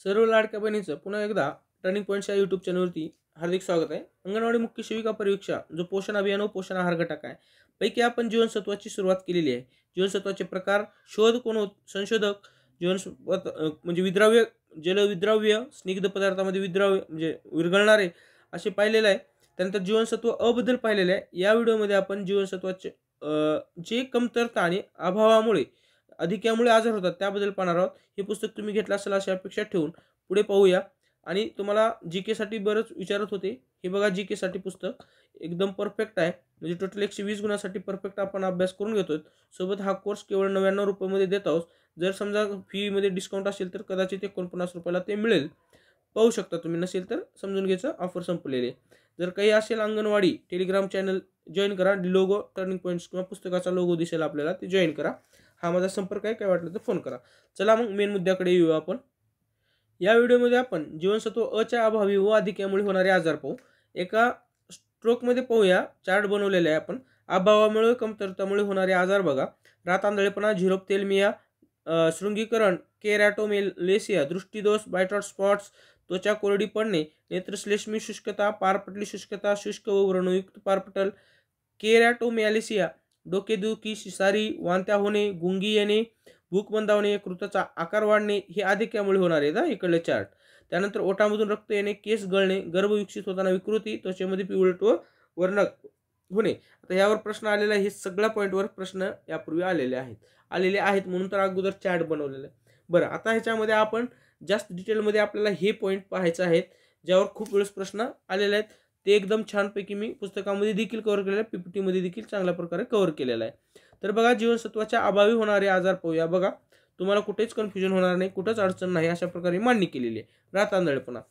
सर्व लाडक्या बहिणीचं पुन्हा एकदा टर्निंग पॉईंट्स या यूट्यूब चॅनलवरती हार्दिक स्वागत आहे। अंगणवाडी मुख्य सेविका परीक्षा जो पोषण अभियान व पोषण आहार घटक आहे पैकी आपण जीवनसत्वाची सुरुवात केलेली आहे। जीवनसत्वाचे प्रकार शोध कोण संशोधक जीवनसत्व म्हणजे विद्राव्य जलविद्राव्य स्निग्ध पदार्थामध्ये विद्राव्य म्हणजे विरघळणारे असे पाहिलेले आहे। त्यानंतर जीवनसत्व अ बद्दल पाहिलेले आहे। या व्हिडिओमध्ये आपण जीवनसत्वाचे जे कमतरता आणि अभावामुळे अधिक्यामुळे आजार होतात त्याबद्दल पाहणार आहोत। हे पुस्तक तुम्ही घेतलं असेल अशी अपेक्षा ठेवून पुढे पाहूया। आणि तुम्हाला जीके साठी बरंच विचारत होते, हे बघा जीके साठी पुस्तक एकदम परफेक्ट आहे। म्हणजे टोटल 120 गुणांसाठी परफेक्ट आपण अभ्यास करून घेतोय। सोबत हा कोर्स केवळ 99 रुपये देत आहोत। जर समजा फी मध्ये डिस्काउंट असेल तर कदाचित 49 रुपयाला ते मिळेल, पाहू शकता तुम्ही। नसेल तर समजून घ्यायचं ऑफर संपलेली। जर काही असेल अंगणवाडी टेलिग्राम चॅनल जॉईन करा, लोगो टर्निंग पॉईंट्स किंवा पुस्तकाचा लोगो दिसेल आपल्याला, ते जॉईन करा। हा माझा संपर्क आहे, काय वाटलं तर फोन करा। चला मग मेन मुद्द्याकडे येऊया आपण। या व्हिडिओमध्ये आपण जीवनसत्व अ च्या अभावी व अधिक्यामुळे होणारे आजार पाहू। एका स्ट्रोक मध्ये पाहूया, चार्ट बनवलेला आहे आपण। अभावामुळे कमतरतामुळे होणारे आजार बघा। रातांधळेपणा, झिरोप्थेल्मिया, शृंगीकरण, केरॅटोमेलेसिया, दृष्टिदोष, बायटॉट स्पॉट्स, त्वचा कोरडी पडणे, नेत्रश्लेष्मी शुष्कता, पारपटली शुष्कता, शुष्क व व्रणयुक्त पारपटल, केरॅटोमॅलिसिया, डोकेदुखी, शिसारी, वांत्या होणे, गुंगी येणे, भूक मंदावणे, कृताचा आकार वाढणे हे अधिक्यामुळे होणार आहे इकडले चार्ट। त्यानंतर ओठामधून रक्त येणे, केस गळणे, गर्भ विकसित होताना विकृती, त्वचेमध्ये पिवळट व वर्णक होणे। आता यावर प्रश्न आलेला आहे। हे सगळ्या पॉईंटवर प्रश्न यापूर्वी आलेले आहेत म्हणून तर अगोदर चार्ट बनवलेला आहे। बरं, आता ह्याच्यामध्ये आपण जास्त डिटेलमध्ये आपल्याला हे पॉईंट पाहायचे आहेत ज्यावर खूप वेळेस प्रश्न आलेले आहेत। ते एकदम छानपैकी मी पुस्तकामध्ये देखील कव्हर केलेलं आहे, पीपीटी मध्ये देखील चांगल्या प्रकारे कव्हर केलेला आहे। तर बघा, जीवनसत्वाच्या अभावी होणारे आजार पाहूया। बघा, तुम्हाला कुठेच कन्फ्युजन होणार नाही, कुठेच अडचण नाही, अशा प्रकारे मांडणी केलेली आहे। रातांधळेपणा,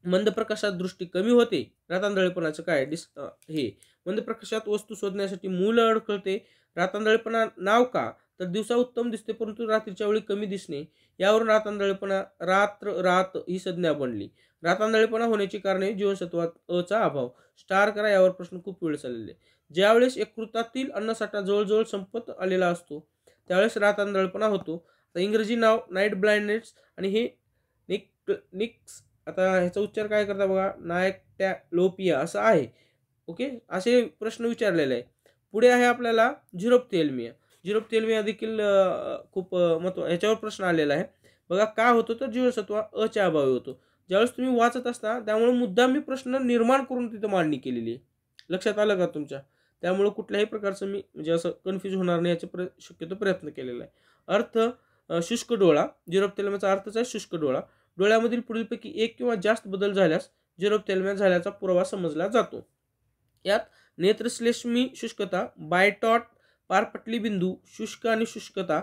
मंद प्रकाशात दृष्टी कमी होते। रातांधळेपणाचं काय हे मंद प्रकाशात वस्तू शोधण्यासाठी मूल अडखळते। रातांधळेपणा नाव का, तर दिवसा उत्तम दिसते परंतु रात्रीच्या वेळी कमी दिसणे, यावरून रातांधळेपणा रात ही संज्ञा बनली। रातांधळेपणा होण्याची कारणे जीवनसत्वात अ चा अभाव। स्टार करा, यावर प्रश्न खूप वेळ चाललेले। ज्यावेळेस यकृतातील अन्नसाठा जवळजवळ संपत आलेला असतो त्यावेळेस रातांधळेपणा होतो। आता इंग्रजी नाव नाईट ब्लाइंडनेस आणि हे निक्स, आता ह्याचा उच्चार काय करता बघा, नायक्टॅलोपिया असं आहे। ओके, असे प्रश्न विचारलेले आहे। पुढे आहे आपल्याला झिरोप्थेल्मिया। झिरोप्थेल्मिया देखील खूप महत्व ह्याच्यावर प्रश्न आलेला आहे। बघा, का होतो तर जीवनसत्व अ च्या अभावी होतो। ज्यावेळेस तुम्ही वाचत असता त्यामुळे मुद्दाम मी प्रश्न निर्माण करून तिथे मांडणी केलेली आहे। लक्षात आलं का तुमच्या? त्यामुळे कुठल्याही प्रकारचं मी म्हणजे असं कन्फ्यूज होणार नाही याचा शक्यतो प्रयत्न केलेला आहे। अर्थ, शुष्क डोळा। झिरोप्थेल्मियाचा अर्थच आहे शुष्क डोळा। डोळ्यामधील पुढीलपैकी एक किंवा जास्त बदल झाल्यास झिरोप्थेल्मिया झाल्याचा पुरावा समजला जातो। यात नेत्रश्लेष्मी शुष्कता, बायटॉट, पारपटली बिंदू, शुष्क आणि शुष्कता,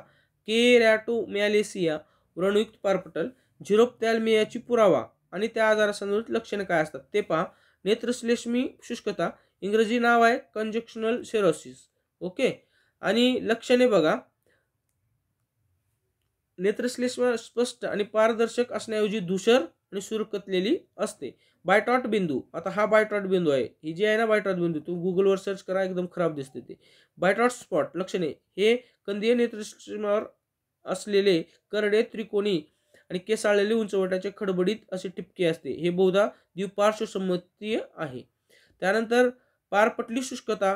केरॅटोमॅलिसिया, व्रणयुक्त पारपटल, झिरोप्थॅल्मियाची पुरावा आणि त्या आजारासंबंधित लक्षणे काय असतात ते पहा। नेत्रश्लेष्मी शुष्कता, इंग्रजी नाव आहे कंजक्शनल सेरोसिस। ओके, आणि लक्षणे बघा, नेत्रश्लेष्मा स्पष्ट आणि पारदर्शक असण्याऐवजी धूसर आणि सुरकतलेली असते। बायटॉट बिंदू, आता हा बायटॉट बिंदू आहे, ही जी आहे ना बायटॉट बिंदू, तू गुगलवर सर्च करा, एकदम खराब दिसते ते। बायटॉट स्पॉट लक्षणे, हे कंदीय नेत्रश्लेष्मावर असलेले करडे त्रिकोणी आणि केसाळलेले उंचवट्याचे खडबडीत असे टिपके असते, हे बहुधा द्विपार्श्वसंमतीय आहे। त्यानंतर पारपटली शुष्कता,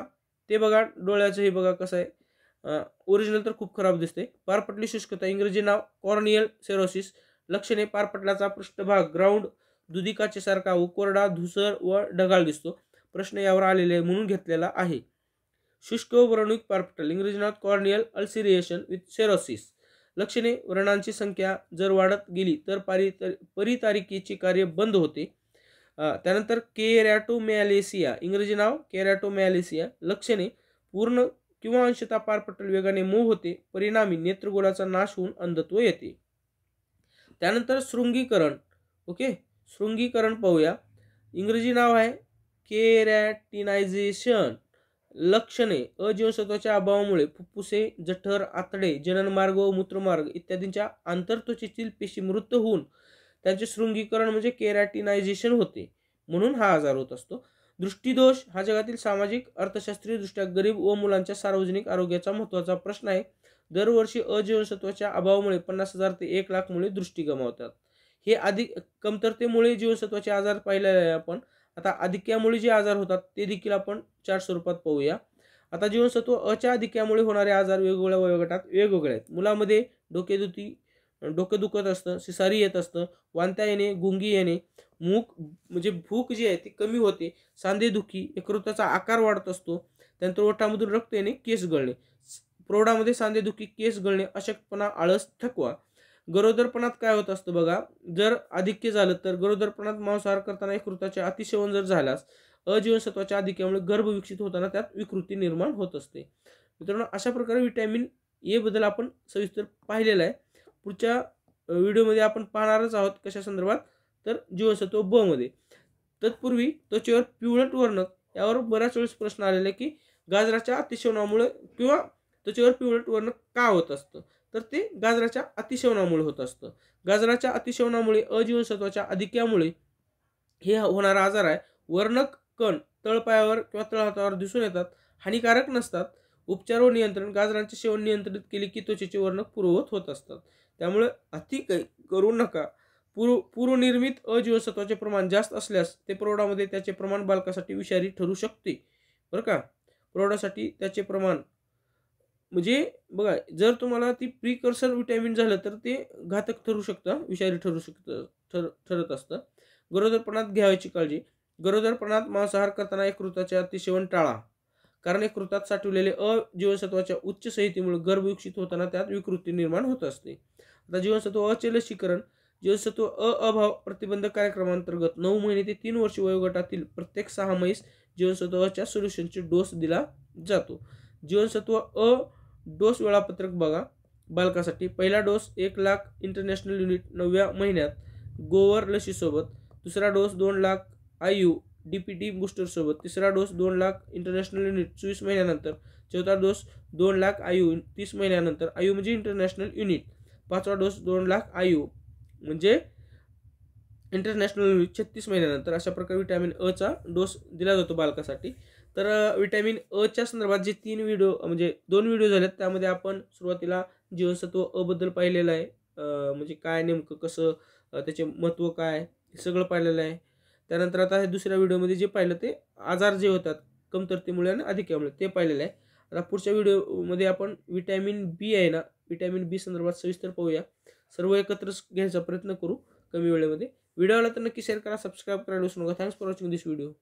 ते बघा डोळ्याचं, हे बघा कसं आहे, ओरिजिनल तर खूप खराब दिसते। पारपटली शुष्कता, इंग्रजी नाव कॉर्नियल सेरोसिस। लक्षणे, पारपटलाचा पृष्ठभाग ग्राउंड दुधिकाचे सारखा व कोरडा, धुसर व ढगाळ दिसतो। प्रश्न यावर आलेले म्हणून घेतलेला आहे। शुष्क व व्रणयुक्त पारपटल, इंग्रजी नाव कॉर्नियल अल्सिरिएशन विथ सेरोसिस। लक्षणे, व्रणांची संख्या जर वाढत गेली तर परितारिकेचे कार्य बंद होते। त्यानंतर केरॅटोमॅलिसिया, इंग्रजी नाव केरॅटोमॅलिसिया। लक्षणे, पूर्ण किंवा अंशतः पारपटल वेगाने मऊ होते, परिणामी नेत्रगोलाचा नाश होऊन अंधत्व येते। त्यानंतर शृंगीकरण। ओके, शृंगीकरण पाहूया। इंग्रजी नाव आहे केरॅटिनायझेशन। लक्षणे, अजीवनसत्वाच्या अभावामुळे फुफ्फुसे, जठर, आतडे, जननमार्ग व मूत्रमार्ग इत्यादींच्या आंतरत्वचेतील पेशी मृत होऊन त्यांचे शृंगीकरण म्हणजे केरॅटिनायझेशन होते, म्हणून हा आजार होत असतो। दृष्टिदोष हा जगातील सामाजिक अर्थशास्त्रीय दृष्ट्या गरीब व मुलांच्या सार्वजनिक आरोग्याचा महत्त्वाचा प्रश्न आहे। दरवर्षी अजीवनसत्वाच्या अभावामुळे 50,000 ते 1,00,000 मुले दृष्टी गमावतात। हे अधिक कमतरतेमुळे जीवनसत्वाचे आजार पाहिलेले आहे आपण. आता अधिक्यामुळे जे आजार होतात ते देखील आपण चार्ट स्वरूपात पाहूया. आता जीवनसत्व अच्या अधिक्यामुळे होणारे आजार वेगवेगळ्या वयोगटात वेगवेगळे आहेत. मुलामध्ये डोकं दुखत असतं, शिसारी येत असतं, वांत्या येणे, गुंगी येणे, म्हणजे भूक जी आहे ती कमी होते, सांधेदुखी, यकृताचा आकार वाढत असतो, त्यानंतर ओठामधून रक्त येणे, केस गळणे. प्रौढामध्ये सांधेदुखी, केस गळणे, अशक्तपणा, आळस, थकवा. गरोदरपणात काय होत असतं बघा, जर आधिक्य झालं तर गरोदरपणात मांसाहार करताना यकृताचे अतिसेवन जर झाल्यास अजीवनसत्वाच्या आधिक्यामुळे गर्भ विकसित होताना त्यात विकृती निर्माण होत असते. मित्रांनो, अशा प्रकारे व्हिटॅमिन ए बद्दल आपण सविस्तर पाहिलेलं आहे. पुढच्या व्हिडिओमध्ये आपण पाहणारच आहोत कशा संदर्भात, तर जीवनसत्व ब मध्ये. तत्पूर्वी त्वचेवर पिवळट वर्णक यावर बऱ्याच वेळेस प्रश्न आलेला आहे की गाजराच्या अतिसेवनामुळे किंवा त्वचेवर पिवळट वर्णक का होत असतं, तर ते गाजराच्या अतिसेवनामुळे होत असतं. गाजराच्या अतिसेवनामुळे अजीवनसत्वाच्या अधिक्यामुळे हे होणारा आजार आहे. वर्णक कण तळपायावर किंवा तळहातावर दिसून येतात, हानिकारक नसतात. उपचार व नियंत्रण, गाजरांचे सेवन नियंत्रित केले की त्वचेचे वर्णक पूर्ववत होत असतात. त्यामुळे अति काही करू नका. पूर्वनिर्मित अजीवनसत्वाचे प्रमाण जास्त असल्यास ते प्रौढामध्ये त्याचे प्रमाण बालकासाठी विषारी ठरू शकते, बरं का. प्रौढासाठी त्याचे प्रमाण म्हणजे बघा, जर तुम्हाला ती प्रिकर्सर व्हिटॅमिन झालं तर ते घातक ठरू शकतं, विषारी ठरू शकतं, ठरत असतं. गरोदरपणात घ्यायची काळजी. गरोदरपणात मांसाहार करताना यकृताचे अतिसेवन टाळा, कारण यकृतात साठवलेले अजीवनसत्वाच्या उच्च संहितेमुळे गर्भ विकसित होताना त्यात विकृती निर्माण होत असते. आता जीवनसत्व अचे लसीकरण. जीवनसत्व अभाव प्रतिबंधक कार्यक्रमांतर्गत 9 महिने ते 3 वर्ष वयोगटातील प्रत्येक 6 म्हैस जीवनसत्व अच्या सोल्युशनचे डोस दिला जातो. जीवनसत्व अ डोस वेळापत्रक बघा. बालकासाठी पहिला डोस 1 लाख इंटरनॅशनल युनिट 9व्या महिन्यात गोवर लसीसोबत. दुसरा डोस 2 लाख आययू डीपीटी बूस्टरसोबत. तिसरा डोस 2 लाख इंटरनॅशनल युनिट 24 महिन्यानंतर. चौथा डोस 2 लाख आययू 30 महिन्यानंतर. आययू म्हणजे इंटरनॅशनल युनिट. पाचवा डोस 2 लाख आययू म्हणजे इंटरनॅशनल युनिट 36 महिन्यानंतर. अशा प्रकारे व्हिटॅमिन अचा डोस दिला जातो बालकासाठी. तर व्हिटॅमिन अच्या संदर्भात जे 3 व्हिडिओ म्हणजे 2 व्हिडिओ झालेत त्यामध्ये आपण सुरुवातीला जीवनसत्व अ बद्दल पाहिलेलं आहे, म्हणजे काय नेमकं कसं, त्याचे महत्त्व काय, हे सगळं पाहिलेलं आहे. त्यानंतर आता हे दुसऱ्या व्हिडिओमध्ये जे पाहिलं ते आजार जे होतात कमतरतेमुळे आणि अधिक्यामुळे ते पाहिलेलं आहे. आता पुढच्या व्हिडिओमध्ये आपण व्हिटॅमिन बी आहे ना, व्हिटॅमिन बी संदर्भात सविस्तर पाहूया. सर्व एकत्र घ्यायचा प्रयत्न करू कमी वेळेमध्ये. व्हिडिओला तर नक्की शेअर करा, सबस्क्राईब करायला विसरू नका. Thanks for watching this video.